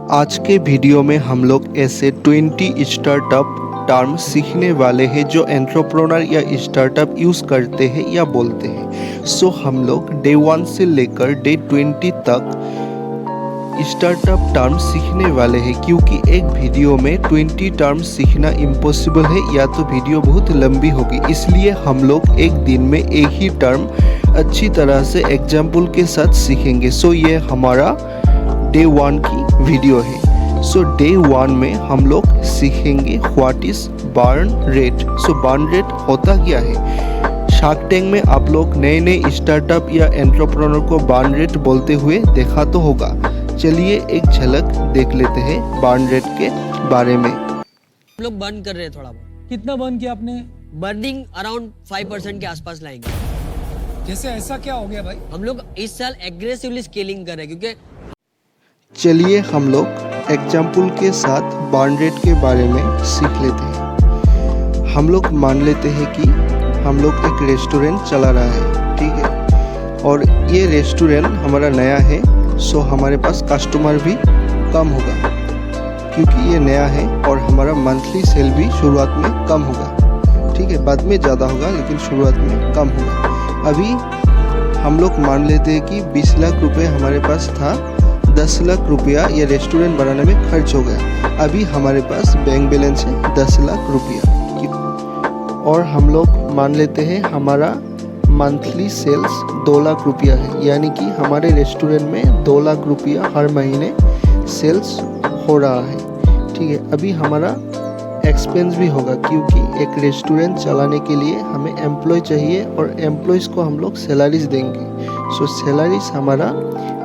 आज के वीडियो में हम लोग ऐसे 20 स्टार्टअप टर्म सीखने वाले हैं जो एंटरप्रेन्योर या स्टार्टअप यूज़ करते हैं या बोलते हैं। सो हम लोग डे 1 से लेकर डे 20 तक स्टार्टअप टर्म सीखने वाले हैं, क्योंकि एक वीडियो में 20 टर्म सीखना इम्पॉसिबल है या तो वीडियो बहुत लंबी होगी। इसलिए हम लोग एक दिन में एक ही टर्म अच्छी तरह से एग्जाम्पल के साथ सीखेंगे। सो ये हमारा डे 1 की वीडियो है। सो डे 1 में हम लोग सीखेंगे what is burn rate. So burn rate होता क्या है। शार्क टैंक में आप लोग नए नए स्टार्टअप या एंटरप्रेन्योर को बर्न रेट बोलते हुए देखा तो होगा। चलिए एक झलक देख लेते हैं बर्न रेट के बारे में। हम लोग बर्न कर रहे हैं थोड़ा बहुत। कितना बर्न किया आपने? बर्निंग अराउंड 5% के आसपास लाएंगे। कैसे, ऐसा क्या हो गया भाई? हम लोग इस साल एग्रेसिवली स्केलिंग कर रहे हैं, क्योंकि चलिए हम लोग एग्जाम्पल के साथ बर्न रेट के बारे में सीख लेते हैं। हम लोग मान लेते हैं कि हम लोग एक रेस्टोरेंट चला रहा है, ठीक है, और ये रेस्टोरेंट हमारा नया है। सो हमारे पास कस्टमर भी कम होगा क्योंकि ये नया है, और हमारा मंथली सेल भी शुरुआत में कम होगा, ठीक है, बाद में ज़्यादा होगा लेकिन शुरुआत में कम होगा। अभी हम लोग मान लेते हैं कि 20 लाख रुपए हमारे पास था, 10 लाख रुपया ये रेस्टोरेंट बनाने में खर्च हो गया। अभी हमारे पास बैंक बैलेंस है 10 लाख रुपया, और हम लोग मान लेते हैं हमारा मंथली सेल्स 2 लाख रुपया है, यानी कि हमारे रेस्टोरेंट में 2 लाख रुपया हर महीने सेल्स हो रहा है, ठीक है। अभी हमारा एक्सपेंस भी होगा क्योंकि एक रेस्टोरेंट चलाने के लिए हमें एम्प्लॉय चाहिए और एम्प्लॉयज़ को हम लोग सैलरीज देंगे। सो सैलरीज हमारा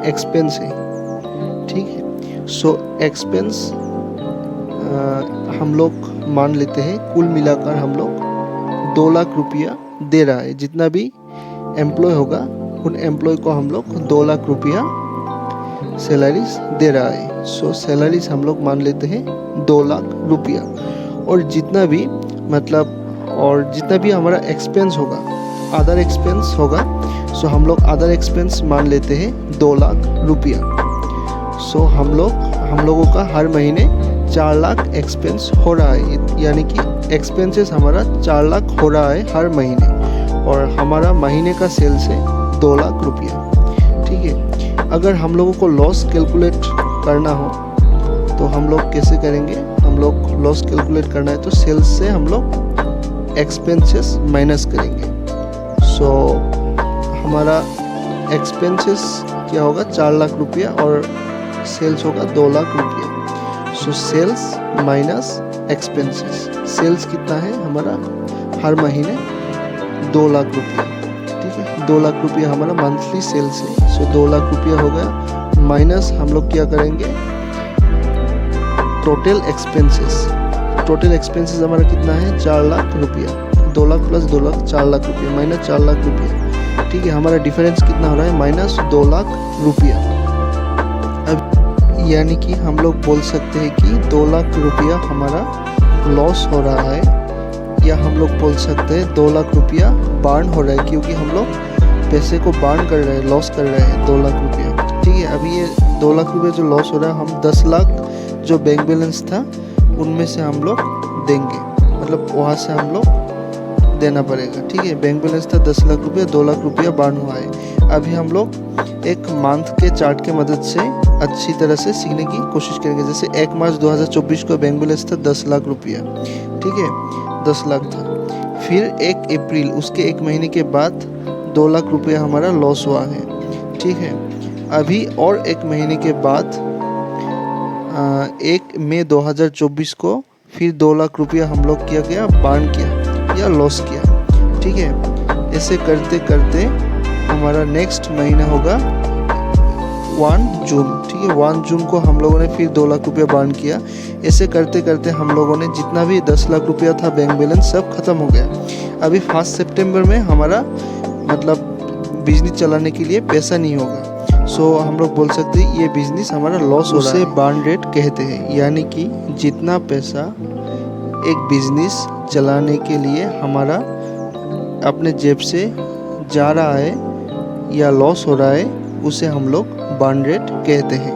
एक्सपेंस है, ठीक है। सो एक्सपेंस हम लोग मान लेते हैं कुल मिलाकर हम लोग 2 लाख रुपया दे रहा है। जितना भी एम्प्लॉय होगा उन एम्प्लॉय को हम लोग 2 लाख रुपया सैलरीज दे रहा है। सो सैलरीज हम लोग मान लेते हैं 2 लाख रुपया, और जितना भी हमारा एक्सपेंस होगा, अदर एक्सपेंस होगा, सो हम लोग अदर एक्सपेंस मान लेते हैं 2 लाख रुपया। सो हम लोगों का हर महीने 4 लाख एक्सपेंस हो रहा है, यानी कि एक्सपेंसेस हमारा 4 लाख हो रहा है हर महीने, और हमारा महीने का सेल्स है 2 लाख रुपया, ठीक है। अगर हम लोगों को लॉस कैलकुलेट करना हो तो हम लोग कैसे करेंगे। हम लोग लॉस कैलकुलेट करना है तो सेल्स से हम लोग एक्सपेंसेस माइनस करेंगे। सो हमारा एक्सपेंसेस क्या होगा 4 लाख रुपया, और सेल्स होगा 2 लाख रुपया। So sales minus expenses, sales कितना है हमारा हर महीने 2 लाख रुपया, ठीक है। 2 लाख रुपया हमारा मंथली सेल्स है। सो 2 लाख रुपया हो गया, माइनस हम लोग क्या करेंगे टोटल एक्सपेंसेस। टोटल एक्सपेंसेस हमारा कितना है 4 लाख रुपया। 2 लाख प्लस 2 लाख 4 लाख रुपया, माइनस 4 लाख रुपया, ठीक है। हमारा डिफरेंस कितना हो रहा है माइनस 2 लाख रुपया। अब यानी कि हम लोग बोल सकते हैं कि 2 लाख रुपया हमारा लॉस हो रहा है, या हम लोग बोल सकते हैं 2 लाख रुपया बर्न हो रहा है, क्योंकि हम लोग पैसे को बर्न कर रहे हैं, लॉस कर रहे हैं 2 लाख रुपया, ठीक है। अभी ये 2 लाख रुपया जो लॉस हो रहा है, हम 10 लाख जो बैंक बैलेंस था उनमें से हम लोग देंगे, मतलब वहाँ से हम लोग देना पड़ेगा, ठीक है। बैंक बैलेंस था 10 लाख रुपया, 2 लाख रुपया बर्न हुआ है। अभी हम लोग एक मंथ के चार्ट की मदद से अच्छी तरह से सीखने की कोशिश करेंगे। जैसे 1 मार्च 2024 को बैंक बैलेंस था 10 लाख रुपया, ठीक है, 10 लाख था। फिर 1 अप्रैल, उसके 1 महीने के बाद 2 लाख रुपया हमारा लॉस हुआ है, ठीक है। अभी और 1 महीने के बाद 1 मई 2024 को फिर 2 लाख रुपया हम लोग किया गया बर्न किया या लॉस किया, ठीक है। ऐसे करते करते हमारा नेक्स्ट महीना होगा 1 जून, ठीक है। 1 जून को हम लोगों ने फिर 2 लाख रुपया बर्न किया। ऐसे करते करते हम लोगों ने जितना भी 10 लाख रुपया था बैंक बैलेंस सब खत्म हो गया। अभी 1 सितंबर में हमारा मतलब बिजनेस चलाने के लिए पैसा नहीं होगा। सो हम लोग बोल सकते हैं ये बिजनेस हमारा लॉस हो रहा है। उसे बर्न रेट कहते हैं, यानी कि जितना पैसा एक बिजनेस चलाने के लिए हमारा अपने जेब से जा रहा है या लॉस हो रहा है, उसे हम लोग बर्न रेट कहते हैं।